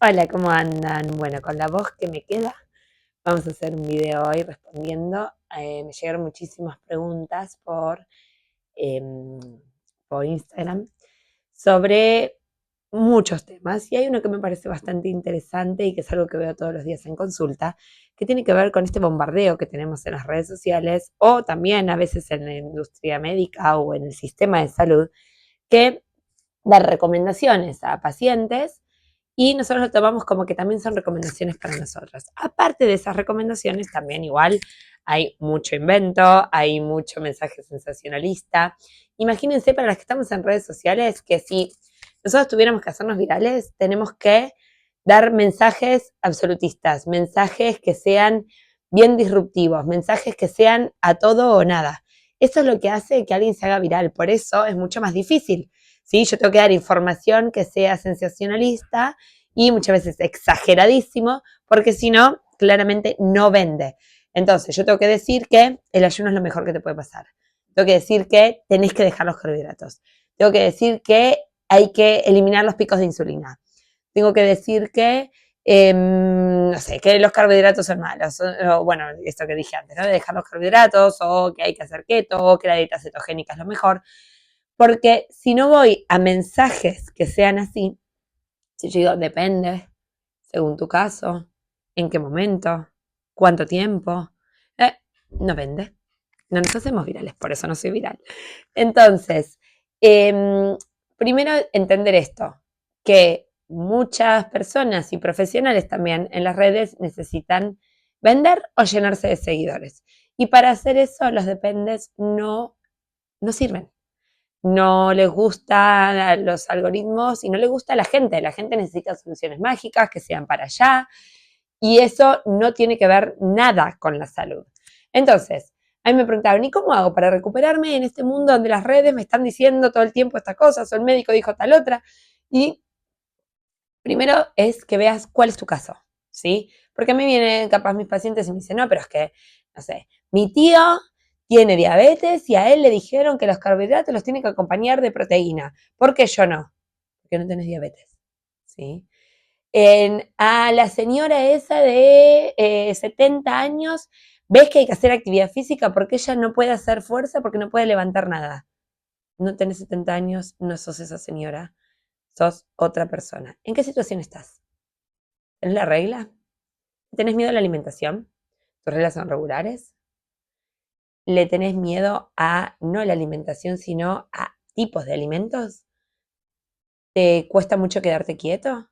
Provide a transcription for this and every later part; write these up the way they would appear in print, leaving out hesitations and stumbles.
Hola, ¿cómo andan? Bueno, con la voz que me queda, vamos a hacer un video hoy respondiendo. Me llegaron muchísimas preguntas em, por Instagram sobre muchos temas y hay uno que me parece bastante interesante y que es algo que veo todos los días en consulta, que tiene que ver con este bombardeo que tenemos en las redes sociales o también a veces en la industria médica o en el sistema de salud, que da recomendaciones a pacientes y nosotros lo tomamos como que también son recomendaciones para nosotros. Aparte de esas recomendaciones, también igual hay mucho invento, hay mucho mensaje sensacionalista. Imagínense para las que estamos en redes sociales que si nosotros tuviéramos que hacernos virales, tenemos que dar mensajes absolutistas, mensajes que sean bien disruptivos, mensajes que sean a todo o nada. Eso es lo que hace que alguien se haga viral, por eso es mucho más difícil. ¿Sí? Yo tengo que dar información que sea sensacionalista y muchas veces exageradísimo, porque si no, claramente no vende. Entonces, yo tengo que decir que el ayuno es lo mejor que te puede pasar. Tengo que decir que tenés que dejar los carbohidratos. Tengo que decir que hay que eliminar los picos de insulina. Tengo que decir que, no sé, que los carbohidratos son malos. O, bueno, esto que dije antes, ¿no? De dejar los carbohidratos, o que hay que hacer keto, o que la dieta cetogénica es lo mejor. Porque si no voy a mensajes que sean así, si yo digo, depende, según tu caso, en qué momento, cuánto tiempo, no vende. No nos hacemos virales, por eso no soy viral. Entonces, primero entender esto, que muchas personas y profesionales también en las redes necesitan vender o llenarse de seguidores. Y para hacer eso, los dependes no sirven. No les gustan los algoritmos y no les gusta a la gente. La gente necesita soluciones mágicas que sean para allá y eso no tiene que ver nada con la salud. Entonces, a mí me preguntaron, ¿y cómo hago para recuperarme en este mundo donde las redes me están diciendo todo el tiempo estas cosas o el médico dijo tal otra? Y primero es que veas cuál es tu caso, ¿sí? Porque a mí vienen capaz mis pacientes y me dicen, no, pero es que, no sé, mi tío tiene diabetes y a él le dijeron que los carbohidratos los tiene que acompañar de proteína. ¿Por qué yo no? Porque no tenés diabetes, ¿sí? A la señora esa de 70 años, ves que hay que hacer actividad física porque ella no puede hacer fuerza porque no puede levantar nada. No tenés 70 años, no sos esa señora, sos otra persona. ¿En qué situación estás? ¿Es la regla? ¿Tenés miedo a la alimentación? ¿Tus reglas son regulares? ¿Le tenés miedo a no la alimentación, sino a tipos de alimentos? ¿Te cuesta mucho quedarte quieto?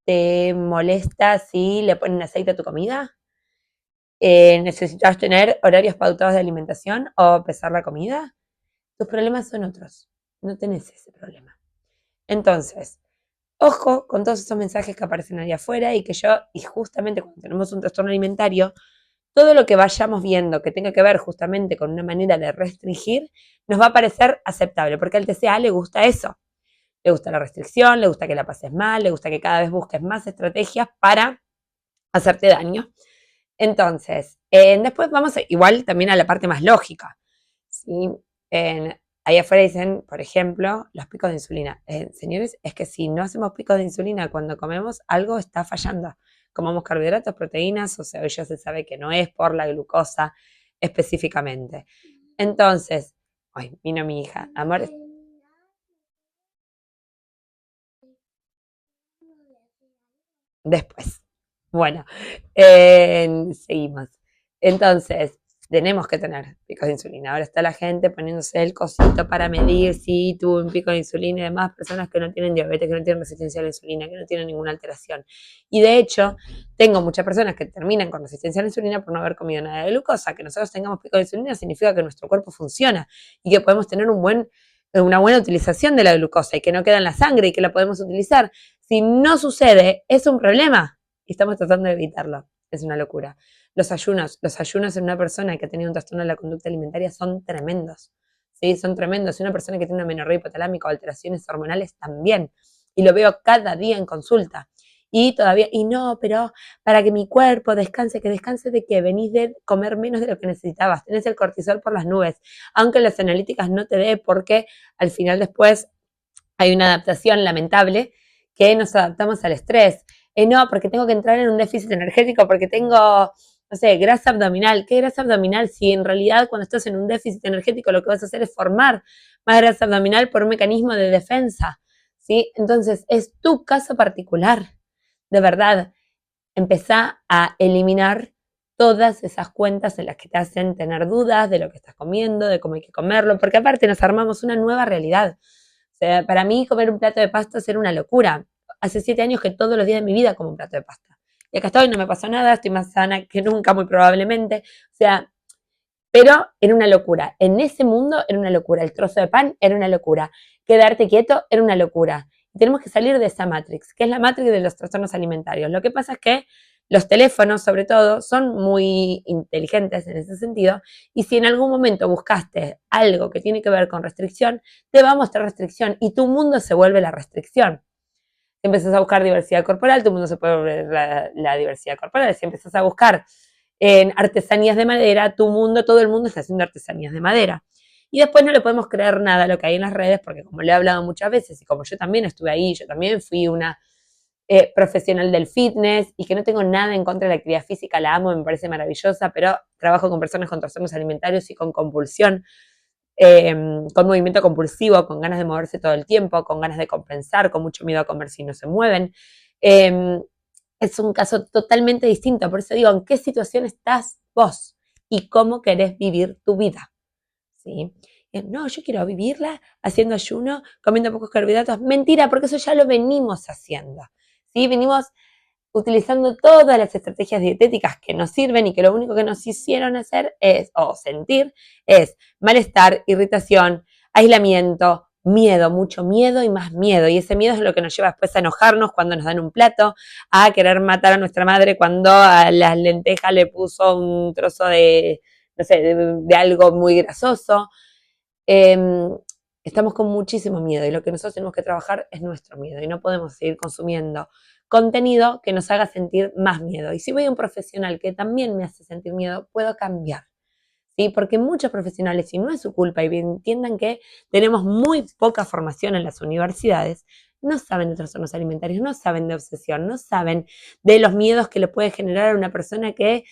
¿Te molesta si le ponen aceite a tu comida? ¿Necesitas tener horarios pautados de alimentación o pesar la comida? Tus problemas son otros. No tenés ese problema. Entonces, ojo con todos esos mensajes que aparecen ahí afuera y justamente cuando tenemos un trastorno alimentario, todo lo que vayamos viendo que tenga que ver justamente con una manera de restringir, nos va a parecer aceptable, porque al TCA le gusta eso. Le gusta la restricción, le gusta que la pases mal, le gusta que cada vez busques más estrategias para hacerte daño. Entonces, después vamos igual también a la parte más lógica. ¿Sí? Ahí afuera dicen, por ejemplo, los picos de insulina. Señores, es que si no hacemos picos de insulina cuando comemos, algo está fallando. Comamos carbohidratos, proteínas, o sea, hoy ya se sabe que no es por la glucosa específicamente. Entonces, ay, vino mi hija, amor. Después. Bueno, seguimos. Entonces, tenemos que tener picos de insulina. Ahora está la gente poniéndose el cosito para medir si tuvo un pico de insulina y demás, personas que no tienen diabetes, que no tienen resistencia a la insulina, que no tienen ninguna alteración. Y de hecho, tengo muchas personas que terminan con resistencia a la insulina por no haber comido nada de glucosa. Que nosotros tengamos pico de insulina significa que nuestro cuerpo funciona y que podemos tener una buena utilización de la glucosa y que no queda en la sangre y que la podemos utilizar. Si no sucede, es un problema y estamos tratando de evitarlo. Es una locura. Los ayunos en una persona que ha tenido un trastorno de la conducta alimentaria son tremendos. ¿Sí? Son tremendos. Y una persona que tiene una amenorrea hipotalámica o alteraciones hormonales también. Y lo veo cada día en consulta. Y todavía, y no, pero para que mi cuerpo descanse, que descanse de que venís de comer menos de lo que necesitabas, tenés el cortisol por las nubes, aunque las analíticas no te dé, porque al final después hay una adaptación lamentable que nos adaptamos al estrés. No, porque tengo que entrar en un déficit energético, porque tengo, no sé, grasa abdominal. ¿Qué grasa abdominal? Si en realidad cuando estás en un déficit energético lo que vas a hacer es formar más grasa abdominal por un mecanismo de defensa, ¿sí? Entonces, es tu caso particular. De verdad, empezá a eliminar todas esas cuentas en las que te hacen tener dudas de lo que estás comiendo, de cómo hay que comerlo, porque aparte nos armamos una nueva realidad. O sea, para mí comer un plato de pasta era una locura. Hace 7 años que todos los días de mi vida como un plato de pasta. Y acá estoy, no me pasó nada, estoy más sana que nunca, muy probablemente. O sea, pero era una locura. En ese mundo era una locura. El trozo de pan era una locura. Quedarte quieto era una locura. Y tenemos que salir de esa matrix, que es la matrix de los trastornos alimentarios. Lo que pasa es que los teléfonos, sobre todo, son muy inteligentes en ese sentido. Y si en algún momento buscaste algo que tiene que ver con restricción, te va a mostrar restricción y tu mundo se vuelve la restricción. Si empiezas a buscar diversidad corporal, tu mundo se puede volver la diversidad corporal. Si empiezas a buscar en artesanías de madera, tu mundo, todo el mundo está haciendo artesanías de madera. Y después no le podemos creer nada a lo que hay en las redes, porque como le he hablado muchas veces, y como yo también estuve ahí, yo también fui una profesional del fitness, y que no tengo nada en contra de la actividad física, la amo, me parece maravillosa, pero trabajo con personas con trastornos alimentarios y con compulsión, con movimiento compulsivo, con ganas de moverse todo el tiempo, con ganas de compensar, con mucho miedo a comer si no se mueven. Es un caso totalmente distinto. Por eso digo, ¿en qué situación estás vos? Y cómo querés vivir tu vida. ¿Sí? No, yo quiero vivirla haciendo ayuno, comiendo pocos carbohidratos. Mentira, porque eso ya lo venimos haciendo. ¿Sí? Venimos utilizando todas las estrategias dietéticas que nos sirven y que lo único que nos hicieron hacer es, o sentir, es malestar, irritación, aislamiento, miedo, mucho miedo y más miedo. Y ese miedo es lo que nos lleva después a enojarnos cuando nos dan un plato, a querer matar a nuestra madre cuando a las lentejas le puso un trozo de, no sé, de algo muy grasoso. Eh, Estamos con muchísimo miedo y lo que nosotros tenemos que trabajar es nuestro miedo y no podemos seguir consumiendo contenido que nos haga sentir más miedo. Y si voy a un profesional que también me hace sentir miedo, puedo cambiar. ¿Sí? Porque muchos profesionales, y no es su culpa, y entiendan que tenemos muy poca formación en las universidades, no saben de trastornos alimentarios, no saben de obsesión, no saben de los miedos que le puede generar a una persona que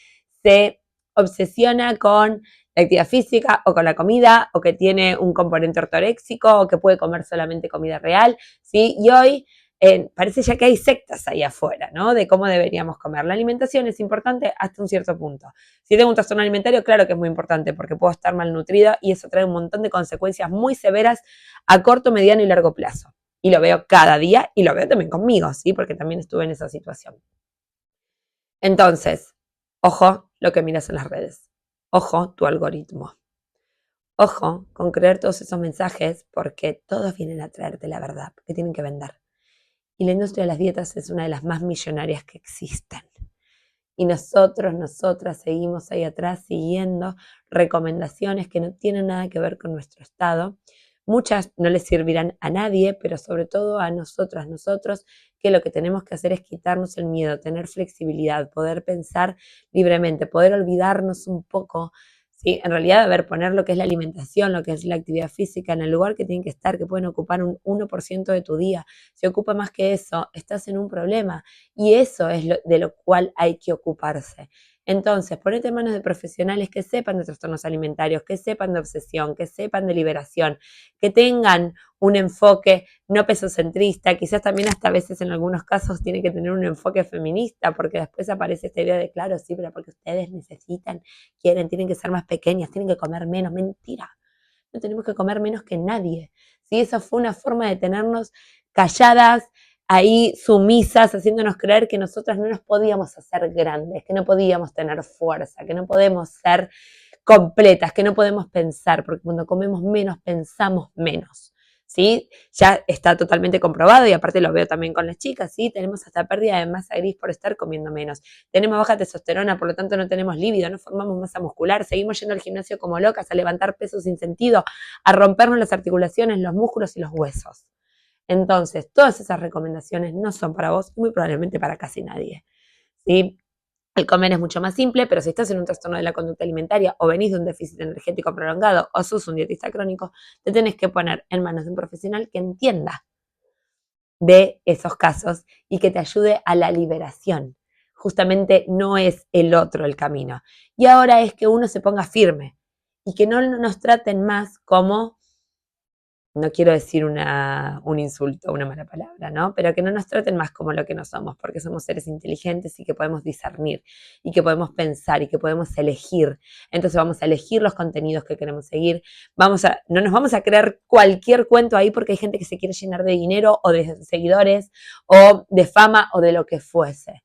se obsesiona con la actividad física o con la comida, o que tiene un componente ortoréxico, o que puede comer solamente comida real, ¿sí? Y hoy parece ya que hay sectas ahí afuera, ¿no? De cómo deberíamos comer. La alimentación es importante hasta un cierto punto. Si tengo un trastorno alimentario, claro que es muy importante porque puedo estar malnutrida y eso trae un montón de consecuencias muy severas a corto, mediano y largo plazo. Y lo veo cada día y lo veo también conmigo, ¿sí? Porque también estuve en esa situación. Entonces, ojo lo que miras en las redes. Ojo tu algoritmo. Ojo con creer todos esos mensajes porque todos vienen a traerte la verdad, porque tienen que vender. Y la industria de las dietas es una de las más millonarias que existen. Y nosotros, nosotras seguimos ahí atrás siguiendo recomendaciones que no tienen nada que ver con nuestro estado. Muchas no les servirán a nadie, pero sobre todo a nosotras, nosotros, que lo que tenemos que hacer es quitarnos el miedo, tener flexibilidad, poder pensar libremente, poder olvidarnos un poco. ¿Sí? En realidad, a ver, poner lo que es la alimentación, lo que es la actividad física en el lugar que tienen que estar, que pueden ocupar un 1% de tu día. Si ocupa más que eso, estás en un problema. Y eso es de lo cual hay que ocuparse. Entonces, ponete en manos de profesionales que sepan de trastornos alimentarios, que sepan de obsesión, que sepan de liberación, que tengan un enfoque no pesocentrista, quizás también hasta a veces en algunos casos tiene que tener un enfoque feminista, porque después aparece esta idea de, claro, sí, pero porque ustedes necesitan, quieren, tienen que ser más pequeñas, tienen que comer menos. Mentira, no tenemos que comer menos que nadie. ¿Sí? Esa fue una forma de tenernos calladas, ahí sumisas, haciéndonos creer que nosotras no nos podíamos hacer grandes, que no podíamos tener fuerza, que no podemos ser completas, que no podemos pensar, porque cuando comemos menos pensamos menos. ¿Sí? Ya está totalmente comprobado y aparte lo veo también con las chicas, ¿sí? Tenemos hasta pérdida de masa gris por estar comiendo menos. Tenemos baja testosterona, por lo tanto no tenemos líbido, no formamos masa muscular, seguimos yendo al gimnasio como locas, a levantar pesos sin sentido, a rompernos las articulaciones, los músculos y los huesos. Entonces, todas esas recomendaciones no son para vos y muy probablemente para casi nadie. ¿Sí? El comer es mucho más simple, pero si estás en un trastorno de la conducta alimentaria o venís de un déficit energético prolongado o sos un dietista crónico, te tenés que poner en manos de un profesional que entienda de esos casos y que te ayude a la liberación. Justamente no es el otro el camino. Y ahora es que uno se ponga firme y que no nos traten más como, no quiero decir un insulto, una mala palabra, ¿no? Pero que no nos traten más como lo que no somos, porque somos seres inteligentes y que podemos discernir y que podemos pensar y que podemos elegir. Entonces vamos a elegir los contenidos que queremos seguir. No nos vamos a creer cualquier cuento ahí porque hay gente que se quiere llenar de dinero o de seguidores o de fama o de lo que fuese.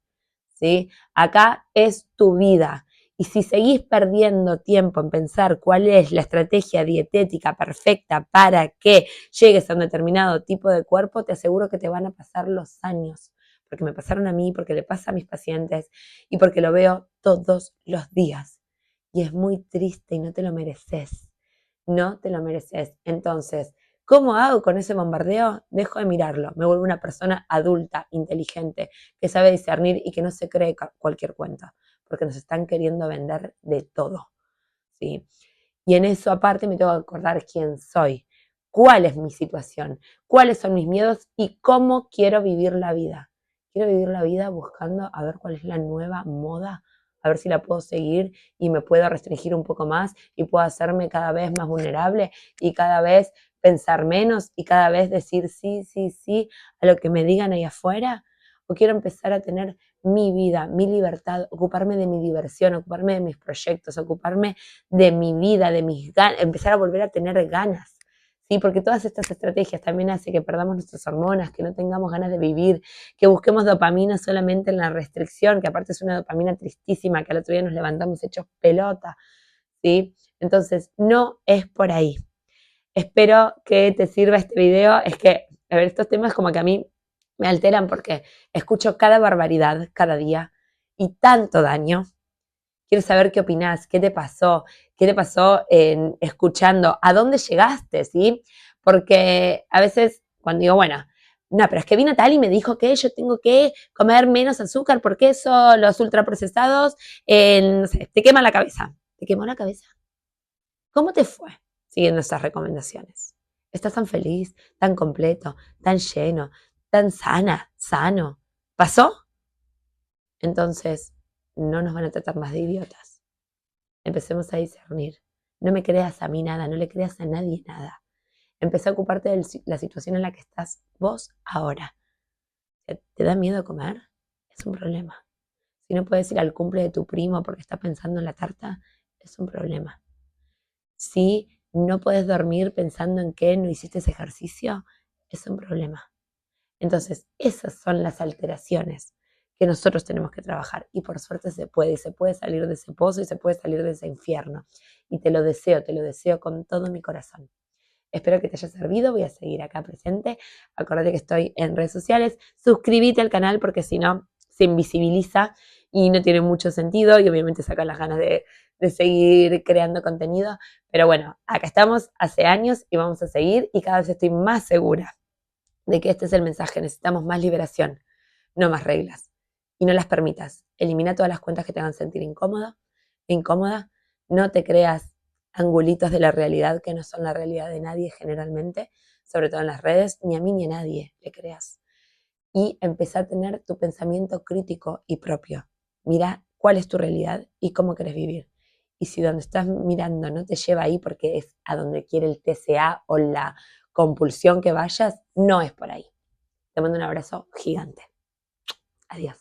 ¿Sí? Acá es tu vida. Y si seguís perdiendo tiempo en pensar cuál es la estrategia dietética perfecta para que llegues a un determinado tipo de cuerpo, te aseguro que te van a pasar los años. Porque me pasaron a mí, porque le pasa a mis pacientes y porque lo veo todos los días. Y es muy triste y no te lo mereces. No te lo mereces. Entonces, ¿cómo hago con ese bombardeo? Dejo de mirarlo. Me vuelvo una persona adulta, inteligente, que sabe discernir y que no se cree cualquier cuento, porque nos están queriendo vender de todo, ¿sí? Y en eso aparte me tengo que acordar quién soy, cuál es mi situación, cuáles son mis miedos y cómo quiero vivir la vida. Quiero vivir la vida buscando a ver cuál es la nueva moda, a ver si la puedo seguir y me puedo restringir un poco más y puedo hacerme cada vez más vulnerable y cada vez pensar menos y cada vez decir sí, sí, sí a lo que me digan ahí afuera. O quiero empezar a tener mi vida, mi libertad, ocuparme de mi diversión, ocuparme de mis proyectos, ocuparme de mi vida, de mis ganas, empezar a volver a tener ganas. ¿Sí? Porque todas estas estrategias también hacen que perdamos nuestras hormonas, que no tengamos ganas de vivir, que busquemos dopamina solamente en la restricción, que aparte es una dopamina tristísima, que al otro día nos levantamos hechos pelota, ¿sí? Entonces, no es por ahí. Espero que te sirva este video. Es que, a ver, estos temas como que a mí me alteran porque escucho cada barbaridad cada día y tanto daño. Quiero saber qué opinás, qué te pasó en escuchando, a dónde llegaste, ¿sí? Porque a veces cuando digo, bueno, no, pero es que vino tal y me dijo que yo tengo que comer menos azúcar porque eso, los ultraprocesados, no sé, te quema la cabeza. ¿Te quemó la cabeza? ¿Cómo te fue siguiendo esas recomendaciones? ¿Estás tan feliz, tan completo, tan lleno, tan sano? ¿Pasó? Entonces, no nos van a tratar más de idiotas. Empecemos a discernir. No me creas a mí nada, no le creas a nadie nada. Empecé a ocuparte de la situación en la que estás vos ahora. ¿Te da miedo comer? Es un problema. Si no puedes ir al cumple de tu primo porque está pensando en la tarta, es un problema. Si no puedes dormir pensando en que no hiciste ese ejercicio, es un problema. Entonces, esas son las alteraciones que nosotros tenemos que trabajar. Y por suerte se puede, y se puede salir de ese pozo y se puede salir de ese infierno. Y te lo deseo con todo mi corazón. Espero que te haya servido, voy a seguir acá presente. Acuérdate que estoy en redes sociales. Suscríbete al canal porque si no, se invisibiliza y no tiene mucho sentido y obviamente sacan las ganas de seguir creando contenido. Pero bueno, acá estamos hace años y vamos a seguir y cada vez estoy más segura de que este es el mensaje. Necesitamos más liberación, no más reglas. Y no las permitas. Elimina todas las cuentas que te hagan sentir incómoda. No te creas angulitos de la realidad que no son la realidad de nadie generalmente, sobre todo en las redes, ni a mí ni a nadie le creas. Y empezá a tener tu pensamiento crítico y propio. Mira cuál es tu realidad y cómo querés vivir. Y si donde estás mirando no te lleva ahí porque es a donde quiere el TCA o la compulsión que vayas, no es por ahí. Te mando un abrazo gigante. Adiós.